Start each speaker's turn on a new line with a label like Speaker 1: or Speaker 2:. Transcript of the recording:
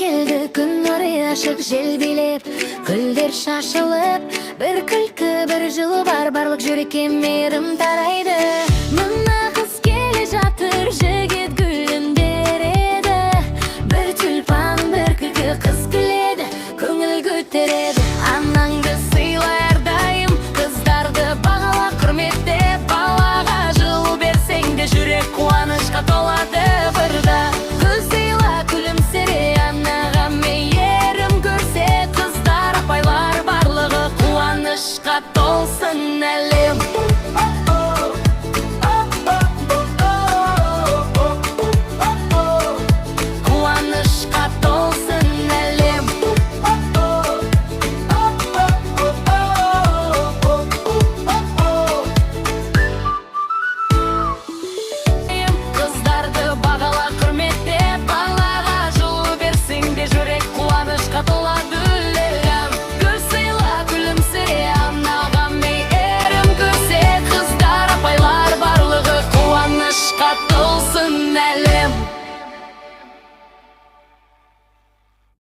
Speaker 1: келді күн нұры ашық жел билеп, гүлдер шашылып, бір күлкі бір жылы барлық жүрекке мейірім тарайды. Мына қыз келе жатыр, жігіт гүлін береді, бір түлпан бір күлкі қыз күледі, көңіл көтереді. Анаңды сыйла әрдайым, қыздарды бағала құрметте, балаға жыл берсең де жүрек қуанышқа толады бірда. Гүл сыйла күлімсіре, анаға мейірім көрсет, қыздар апайлар барлығы қуанышқа толсын әлем. Қуанышқа толсын әлем. Қыздарды бағала құрметте, балаға жылу берсең де жүрек қуанышқа толады әлем. Гүл сыйла күлімсіре, анаға мейірім көрсет, қыздар апайлар барлығы қуанышқа толсын әлем.